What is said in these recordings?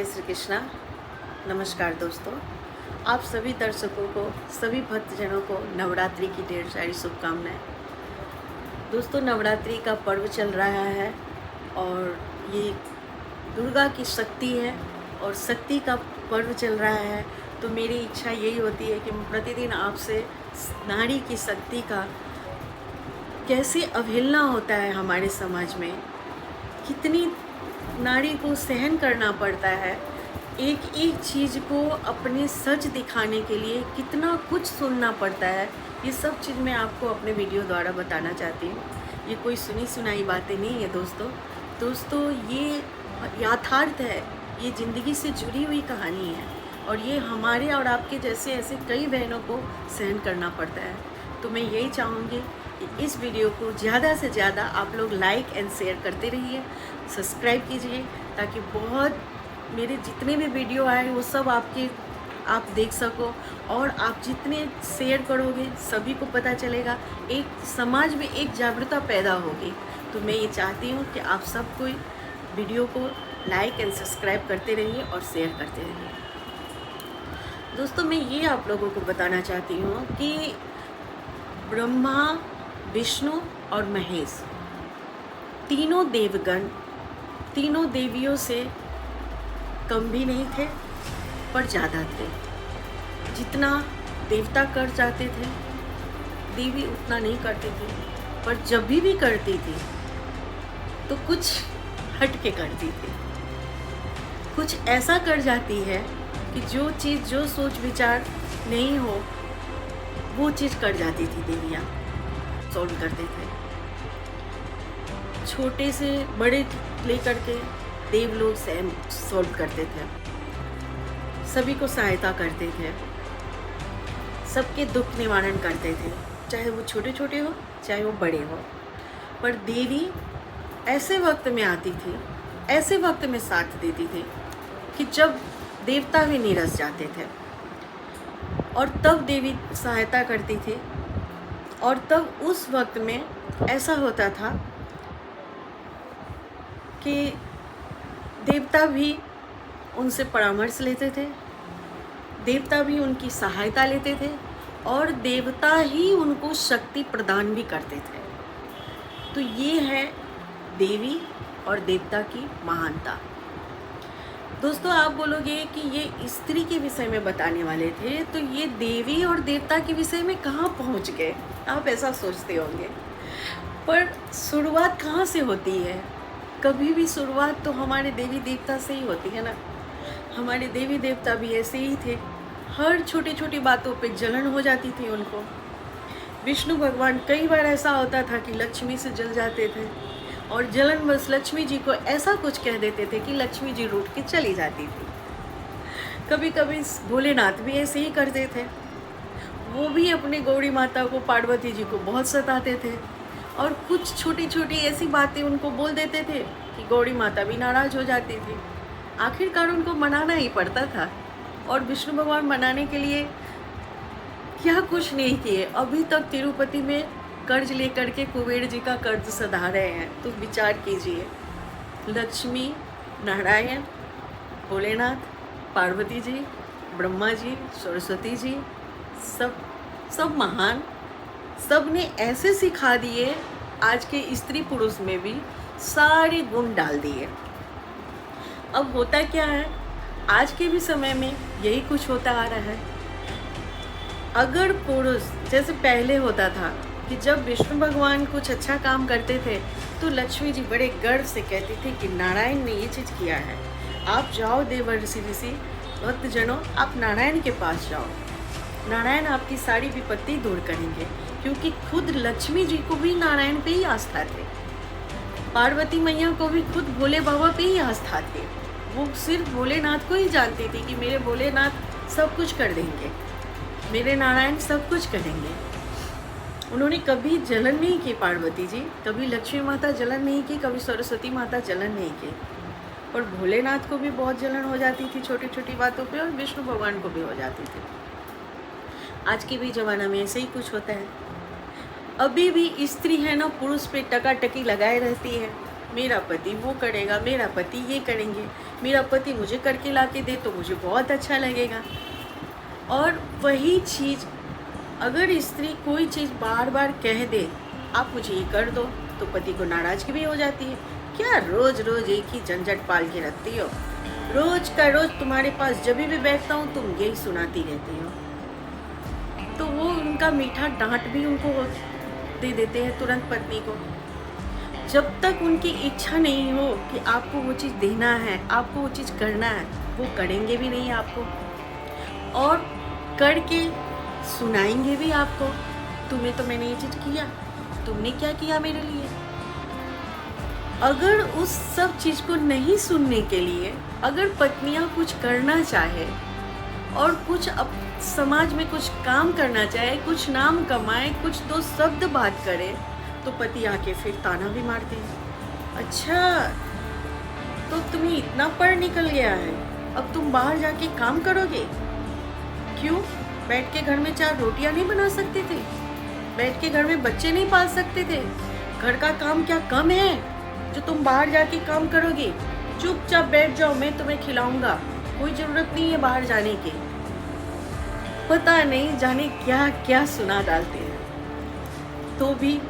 जय श्री कृष्णा। नमस्कार दोस्तों, आप सभी दर्शकों को, सभी भक्तजनों को नवरात्रि की ढेर सारी शुभकामनाएं। दोस्तों, नवरात्रि का पर्व चल रहा है और ये दुर्गा की शक्ति है और शक्ति का पर्व चल रहा है। तो मेरी इच्छा यही होती है कि मैं प्रतिदिन आपसे नारी की शक्ति का कैसे अवहेलना होता है हमारे समाज में, कितनी नारी को सहन करना पड़ता है, एक एक चीज़ को अपने सच दिखाने के लिए कितना कुछ सुनना पड़ता है। ये सब चीज़ मैं आपको अपने वीडियो द्वारा बताना चाहती हूँ। ये कोई सुनी सुनाई बातें नहीं है दोस्तों, ये यथार्थ है, ये ज़िंदगी से जुड़ी हुई कहानी है और ये हमारे और आपके जैसे ऐसे कई बहनों को सहन करना पड़ता है। तो मैं यही चाहूँगी कि इस वीडियो को ज़्यादा से ज़्यादा आप लोग लाइक एंड शेयर करते रहिए, सब्सक्राइब कीजिए, ताकि बहुत मेरे जितने भी वीडियो आए वो सब आप देख सको और आप जितने शेयर करोगे सभी को पता चलेगा, एक समाज में एक जागरूकता पैदा होगी। तो मैं ये चाहती हूँ कि आप सब कोई वीडियो को लाइक एंड सब्सक्राइब करते रहिए और शेयर करते रहिए। दोस्तों, मैं ये आप लोगों को बताना चाहती हूँ कि ब्रह्मा, विष्णु और महेश तीनों देवगण तीनों देवियों से कम भी नहीं थे पर ज़्यादा थे। जितना देवता कर जाते थे देवी उतना नहीं करती थी, पर जब भी करती थी तो कुछ हट के करती थी, कुछ ऐसा कर जाती है कि जो चीज़ जो सोच विचार नहीं हो वो चीज़ कर जाती थी। देवियाँ सॉल्व करते थे, छोटे से बड़े लेकर के देव लोग सॉल्व करते थे, सभी को सहायता करते थे, सबके दुख निवारण करते थे, चाहे वो छोटे छोटे हो चाहे वो बड़े हो। पर देवी ऐसे वक्त में आती थी, ऐसे वक्त में साथ देती थी कि जब देवता भी नीरस जाते थे और तब देवी सहायता करती थी। और तब उस वक्त में ऐसा होता था कि देवता भी उनसे परामर्श लेते थे, देवता भी उनकी सहायता लेते थे और देवता ही उनको शक्ति प्रदान भी करते थे। तो ये है देवी और देवता की महानता। दोस्तों, आप बोलोगे कि ये स्त्री के विषय में बताने वाले थे, तो ये देवी और देवता के विषय में कहाँ पहुँच गए, आप ऐसा सोचते होंगे। पर शुरुआत कहाँ से होती है? कभी भी शुरुआत तो हमारे देवी देवता से ही होती है ना। हमारे देवी देवता भी ऐसे ही थे, हर छोटी छोटी बातों पे जलन हो जाती थी उनको। विष्णु भगवान कई बार ऐसा होता था कि लक्ष्मी से जल जाते थे और जलन बस लक्ष्मी जी को ऐसा कुछ कह देते थे कि लक्ष्मी जी रूठ के चली जाती थी। कभी कभी भोलेनाथ भी ऐसे ही करते थे, वो भी अपने गौरी माता को, पार्वती जी को बहुत सताते थे और कुछ छोटी छोटी ऐसी बातें उनको बोल देते थे कि गौरी माता भी नाराज़ हो जाती थी। आखिरकार उनको मनाना ही पड़ता था और विष्णु भगवान मनाने के लिए क्या कुछ नहीं किए। अभी तक तिरुपति में कर्ज लेकर के कुबेर जी का कर्ज सधा रहे हैं। तो विचार कीजिए, लक्ष्मी, नारायण, भोलेनाथ, पार्वती जी, ब्रह्मा जी, सरस्वती जी, सब महान, सब ने ऐसे सिखा दिए, आज के स्त्री पुरुष में भी सारे गुण डाल दिए। अब होता क्या है, आज के भी समय में यही कुछ होता आ रहा है। अगर पुरुष जैसे पहले होता था कि जब विष्णु भगवान कुछ अच्छा काम करते थे तो लक्ष्मी जी बड़े गर्व से कहती थी कि नारायण ने ये चीज़ किया है, आप जाओ देवर्षि ऋषि भक्तजनों, आप नारायण के पास जाओ, नारायण आपकी सारी विपत्ति दूर करेंगे। क्योंकि खुद लक्ष्मी जी को भी नारायण पे ही आस्था थे, पार्वती मैया को भी खुद भोले बाबा पे ही आस्था थे। वो सिर्फ भोलेनाथ को ही जानती थी कि मेरे भोलेनाथ सब कुछ कर देंगे, मेरे नारायण सब कुछ करेंगे। उन्होंने कभी जलन नहीं की, पार्वती जी कभी लक्ष्मी माता जलन नहीं की, कभी सरस्वती माता जलन नहीं की। और भोलेनाथ को भी बहुत जलन हो जाती थी छोटी छोटी बातों पे और विष्णु भगवान को भी हो जाती थी। आज के भी ज़माना में ऐसे ही कुछ होता है। अभी भी स्त्री है ना, पुरुष पे टकाटकी लगाए रहती है मेरा पति वो करेगा, मेरा पति ये करेंगे, मेरा पति मुझे करके ला के दे तो मुझे बहुत अच्छा लगेगा। और वही चीज़ अगर स्त्री कोई चीज़ बार बार कह दे, आप मुझे ये कर दो, तो पति को नाराज़गी भी हो जाती है। क्या रोज़ रोज़ एक ही झंझट पाल के रखती हो? रोज़ का रोज़ तुम्हारे पास जब भी बैठता हूँ तुम यही सुनाती रहती हो। तो वो उनका मीठा डांट भी उनको दे देते हैं तुरंत पत्नी को। जब तक उनकी इच्छा नहीं हो कि आपको वो चीज़ देना है, आपको वो चीज़ करना है, वो करेंगे भी नहीं आपको, और करके सुनाएंगे भी आपको, तुम्हें तो मैंने ये चीज़ किया, तुमने क्या किया मेरे लिए। अगर उस सब चीज़ को नहीं सुनने के लिए अगर पत्नियां कुछ करना चाहे और कुछ समाज में कुछ काम करना चाहे, कुछ नाम कमाए, कुछ दो शब्द बात करे, तो पति आके फिर ताना भी मारते हैं। अच्छा, तो तुम्हें इतना पढ़ निकल गया है, अब तुम बाहर जाके काम करोगे? क्यों? बैठ के घर में 4 रोटियां नहीं बना सकते थे? बैठ के घर में बच्चे नहीं पाल सकते थे? घर का काम क्या कम है जो तुम बाहर जाके काम करोगे? चुपचाप बैठ जाओ, मैं तुम्हें खिलाऊंगा, कोई ज़रूरत नहीं है बाहर जाने की। पता नहीं जाने क्या क्या सुना डालते हैं। तो भी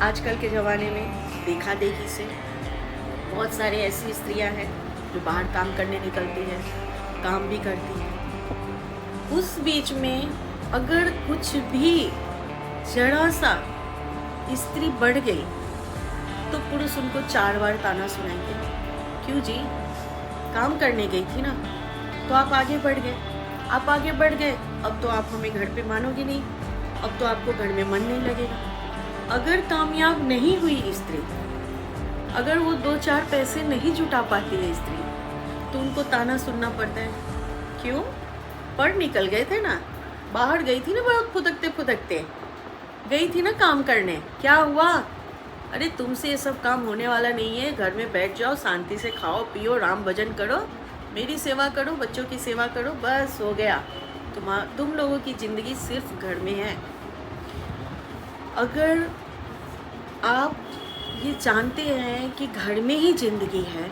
आजकल के ज़माने में देखा देखी से बहुत सारे ऐसी स्त्रियां हैं जो बाहर काम करने निकलती हैं, काम भी करती हैं। उस बीच में अगर कुछ भी जरा सा स्त्री बढ़ गई तो पुरुष उनको 4 बार ताना सुनाएंगे। क्यों जी? काम करने गई थी ना, तो आप आगे बढ़ गए, आप आगे बढ़ गए, अब तो आप हमें घर पे मानोगे नहीं, अब तो आपको घर में मन नहीं लगेगा। अगर कामयाब नहीं हुई स्त्री, अगर वो 2-4 पैसे नहीं जुटा पाती है स्त्री, तो उनको ताना सुनना पड़ता है। क्यों? पढ़ निकल गए थे ना, बाहर गई थी ना, बहुत फुदकते फुदकते गई थी ना काम करने, क्या हुआ? अरे तुमसे ये सब काम होने वाला नहीं है, घर में बैठ जाओ, शांति से खाओ पियो, राम भजन करो, मेरी सेवा करो, बच्चों की सेवा करो, बस हो गया। तुम लोगों की ज़िंदगी सिर्फ घर में है। अगर आप ये जानते हैं कि घर में ही ज़िंदगी है,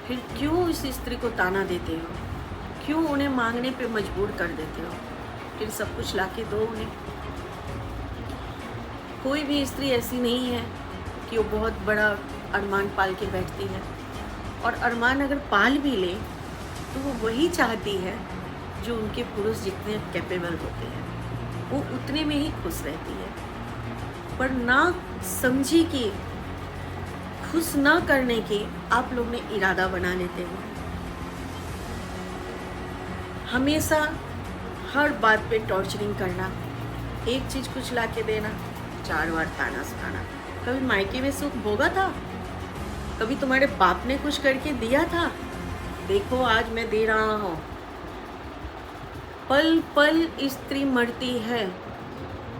फिर क्यों इस स्त्री को ताना देते हो? क्यों उन्हें मांगने पे मजबूर कर देते हो? फिर सब कुछ लाके दो उन्हें। कोई भी स्त्री ऐसी नहीं है कि वो बहुत बड़ा अरमान पाल के बैठती है, और अरमान अगर पाल भी ले तो वो वही चाहती है जो उनके पुरुष जितने कैपेबल होते हैं, वो उतने में ही खुश रहती है। पर ना समझी कि खुश ना करने की आप लोग ने इरादा बना लेते हो। हमेशा हर बात पे टॉर्चरिंग करना, एक चीज़ कुछ ला के देना, 4 बार ताना सुनाना। कभी मायके में सुख भोगा था? कभी तुम्हारे बाप ने कुछ करके दिया था? देखो आज मैं दे रहा हूँ। पल पल स्त्री मरती है,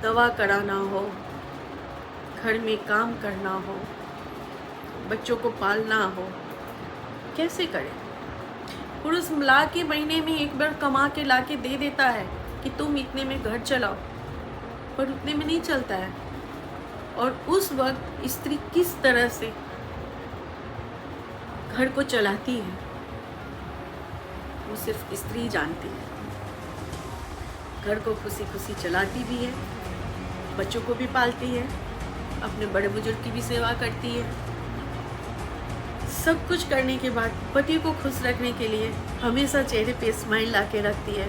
दवा कराना हो, घर में काम करना हो, बच्चों को पालना हो, कैसे करें? पुरुष ला के महीने में एक बार कमा के ला के दे देता है कि तुम इतने में घर चलाओ, पर उतने में नहीं चलता है। और उस वक्त स्त्री किस तरह से घर को चलाती है वो सिर्फ स्त्री जानती है। घर को खुशी खुशी चलाती भी है, बच्चों को भी पालती है, अपने बड़े बुजुर्ग की भी सेवा करती है। सब कुछ करने के बाद पति को खुश रखने के लिए हमेशा चेहरे पे स्माइल ला के रखती है।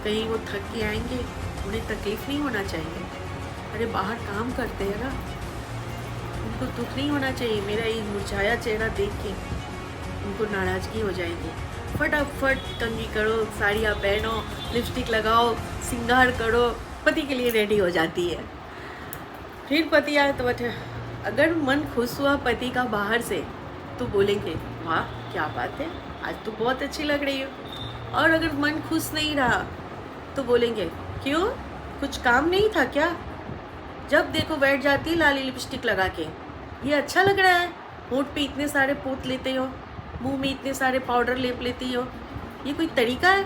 कहीं वो थक के आएंगे, उन्हें तकलीफ नहीं होना चाहिए। अरे बाहर काम करते हैं ना, उनको दुख नहीं होना चाहिए। मेरा ये मुरझाया चेहरा देख के उनको नाराज़गी हो जाएगी। फटाफट कंघी करो, साड़ियाँ पहनो, लिपस्टिक लगाओ, श्रृंगार करो, पति के लिए रेडी हो जाती है। फिर पति आए तो बैठे, अगर मन खुश हुआ पति का बाहर से तो बोलेंगे वाह क्या बात है, आज तो बहुत अच्छी लग रही हो। और अगर मन खुश नहीं रहा तो बोलेंगे क्यों, कुछ काम नहीं था क्या? जब देखो बैठ जाती है लाली लिपस्टिक लगा के, ये अच्छा लग रहा है, होंठ पे इतने सारे पोत लेते हो, मुंह में इतने सारे पाउडर लेप लेती हो, ये कोई तरीका है?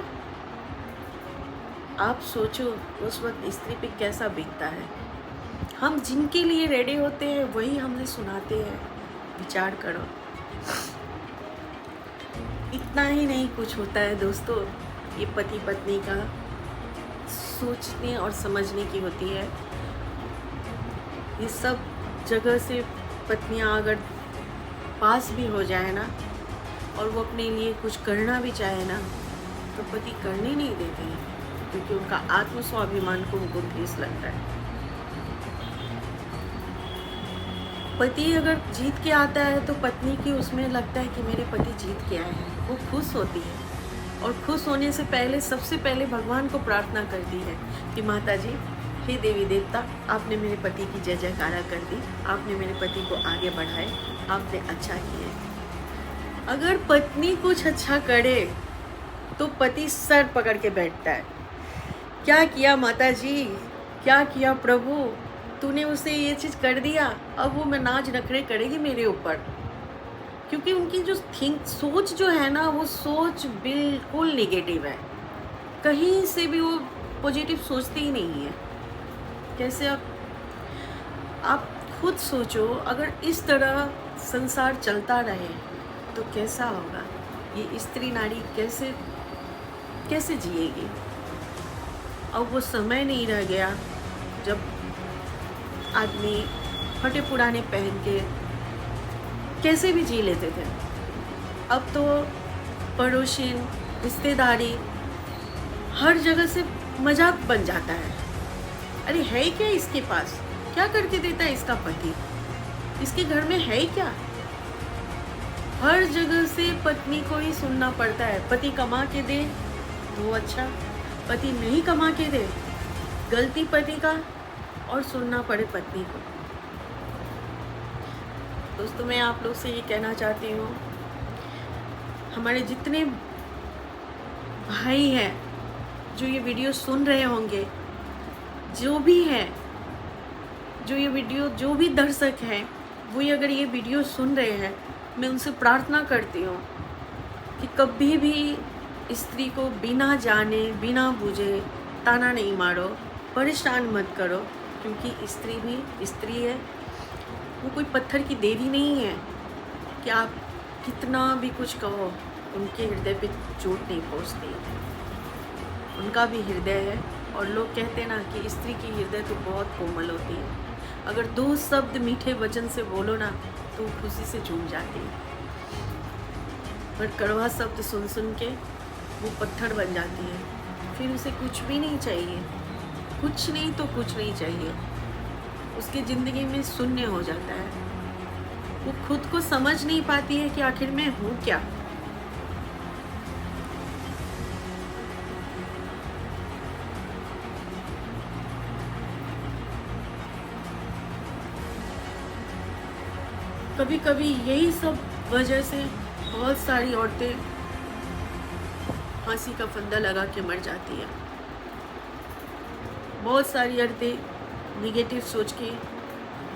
आप सोचो उस वक्त स्त्री पे कैसा बीतता है। हम जिनके लिए रेडी होते हैं वही हमने सुनाते हैं। विचार करो। इतना ही नहीं कुछ होता है दोस्तों, ये पति पत्नी का सोचने और समझने की होती है। ये सब जगह से पत्नियां अगर पास भी हो जाए ना और वो अपने लिए कुछ करना भी चाहे ना, तो पति करने नहीं देते हैं, क्योंकि उनका आत्म स्वाभिमान को उनको ठेस लगता है। पति अगर जीत के आता है तो पत्नी की उसमें लगता है कि मेरे पति जीत के आए हैं, वो खुश होती है। और खुश होने से पहले सबसे पहले भगवान को प्रार्थना करती है कि माता जी, हे देवी देवता, आपने मेरे पति की जय जयकारा कर दी, आपने मेरे पति को आगे बढ़ाए, आपने अच्छा किए। अगर पत्नी कुछ अच्छा करे तो पति सर पकड़ के बैठता है, क्या किया माता जी, क्या किया प्रभु, तूने उसे ये चीज़ कर दिया, अब वो मैं नाच नखरे करेगी मेरे ऊपर। क्योंकि उनकी जो सोच जो है ना, वो सोच बिल्कुल नेगेटिव है, कहीं से भी वो पॉजिटिव सोचते ही नहीं है। कैसे आप खुद सोचो, अगर इस तरह संसार चलता रहे तो कैसा होगा, ये स्त्री नारी कैसे कैसे जिएगी। अब वो समय नहीं रह गया जब आदमी फटे पुराने पहन के कैसे भी जी लेते थे। अब तो पड़ोसिन, रिश्तेदारी, हर जगह से मजाक बन जाता है। अरे है क्या इसके पास, क्या करके देता है इसका पति, इसके घर में है क्या। हर जगह से पत्नी को ही सुनना पड़ता है। पति कमा के दे वो अच्छा, पति नहीं कमा के दे गलती पति का, और सुनना पड़े पत्नी को। दोस्तों, मैं आप लोग से ये कहना चाहती हूँ, हमारे जितने भाई हैं जो ये वीडियो सुन रहे होंगे, जो भी हैं, जो भी दर्शक हैं, वो अगर ये वीडियो सुन रहे हैं, मैं उनसे प्रार्थना करती हूँ कि कभी भी स्त्री को बिना जाने बिना बूझे ताना नहीं मारो, परेशान मत करो। क्योंकि स्त्री भी स्त्री है, वो कोई पत्थर की देवी नहीं है कि आप कितना भी कुछ कहो उनके हृदय पे चोट नहीं पहुँचती। उनका भी हृदय है, और लोग कहते हैं ना कि स्त्री की हृदय तो बहुत कोमल होती है। अगर 2 शब्द मीठे वचन से बोलो ना तो वो खुशी से झूम जाती है, पर कड़वा शब्द सुन सुन के वो पत्थर बन जाती है। फिर उसे कुछ भी नहीं चाहिए, कुछ नहीं तो कुछ नहीं चाहिए, उसकी ज़िंदगी में शून्य हो जाता है। वो खुद को समझ नहीं पाती है कि आखिर मैं हूँ क्या। कभी कभी यही सब वजह से बहुत सारी औरतें फांसी का फंदा लगा के मर जाती है। बहुत सारी औरतें निगेटिव सोच के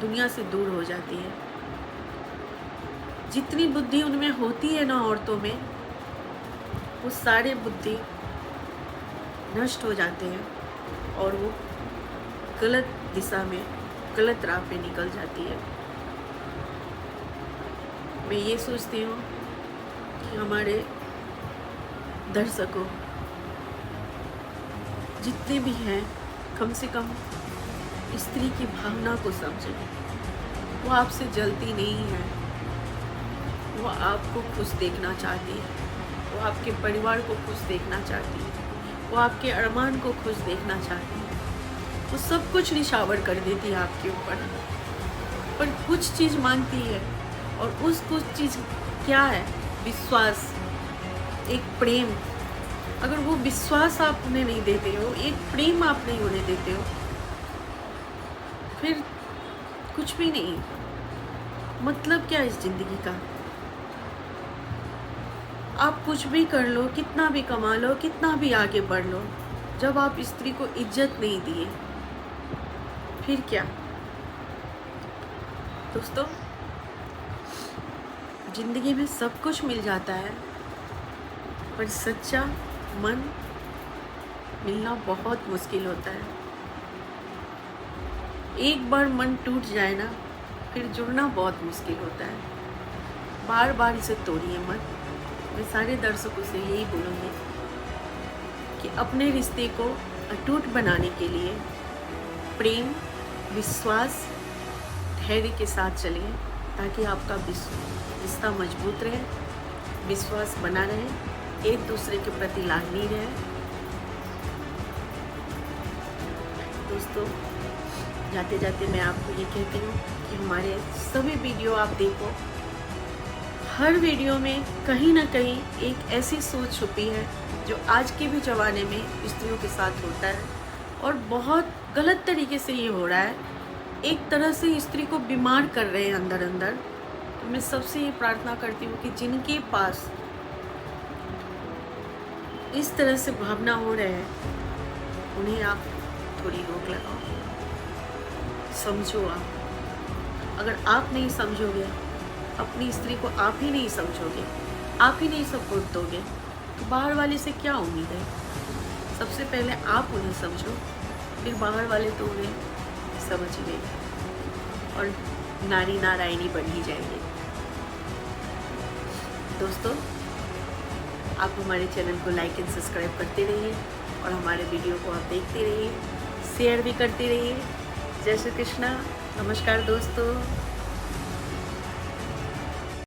दुनिया से दूर हो जाती है। जितनी बुद्धि उनमें होती है ना औरतों में, वो सारे बुद्धि नष्ट हो जाते हैं और वो गलत दिशा में, गलत राह पे निकल जाती है। मैं ये सोचती हूँ कि हमारे दर्शकों जितने भी हैं, कम से कम स्त्री की भावना को समझें। वो आपसे जलती नहीं है, वो आपको खुश देखना चाहती है, वो आपके परिवार को खुश देखना चाहती है, वो आपके अरमान को खुश देखना चाहती है। वो सब कुछ निछावर कर देती है आपके ऊपर, पर कुछ चीज़ मांगती है, और उस कुछ चीज़ क्या है? विश्वास, एक प्रेम। अगर वो विश्वास आप उन्हें नहीं देते हो, एक प्रेम आप नहीं उन्हें देते हो, फिर कुछ भी नहीं। मतलब क्या इस ज़िंदगी का? आप कुछ भी कर लो, कितना भी कमा लो, कितना भी आगे बढ़ लो, जब आप स्त्री को इज्जत नहीं दिए, फिर क्या? दोस्तों, ज़िंदगी में सब कुछ मिल जाता है, पर सच्चा मन मिलना बहुत मुश्किल होता है। एक बार मन टूट जाए ना, फिर जुड़ना बहुत मुश्किल होता है। बार बार इसे तोड़िए मत। मैं सारे दर्शकों से यही बोलूँगी कि अपने रिश्ते को अटूट बनाने के लिए प्रेम, विश्वास, धैर्य के साथ चलिए, ताकि आपका रिश्ता मजबूत रहे, विश्वास बना रहे, एक दूसरे के प्रति लागनी रहे। दोस्तों, जाते जाते मैं आपको ये कहती हूँ कि हमारे सभी वीडियो आप देखो। हर वीडियो में कहीं ना कहीं एक ऐसी सोच छुपी है जो आज के भी ज़माने में स्त्रियों के साथ होता है, और बहुत गलत तरीके से ये हो रहा है। एक तरह से स्त्री को बीमार कर रहे हैं अंदर अंदर। तो मैं सबसे ये प्रार्थना करती हूँ कि जिनके पास इस तरह से भावना हो रहे हैं, उन्हें आप थोड़ी रोक लगाओ, समझो। आप अगर आप नहीं समझोगे, अपनी स्त्री को आप ही नहीं समझोगे, आप ही नहीं सपोर्ट दोगे, तो बाहर वाले से क्या उम्मीद है। सबसे पहले आप उन्हें समझो, फिर बाहर वाले तो उन्हें समझ गए और नारी नारायणी बन ही जाएंगे। दोस्तों, आप हमारे चैनल को लाइक एंड सब्सक्राइब करते रहिए और हमारे वीडियो को आप देखते रहिए, शेयर भी करते रहिए। जय श्री कृष्णा। नमस्कार दोस्तों।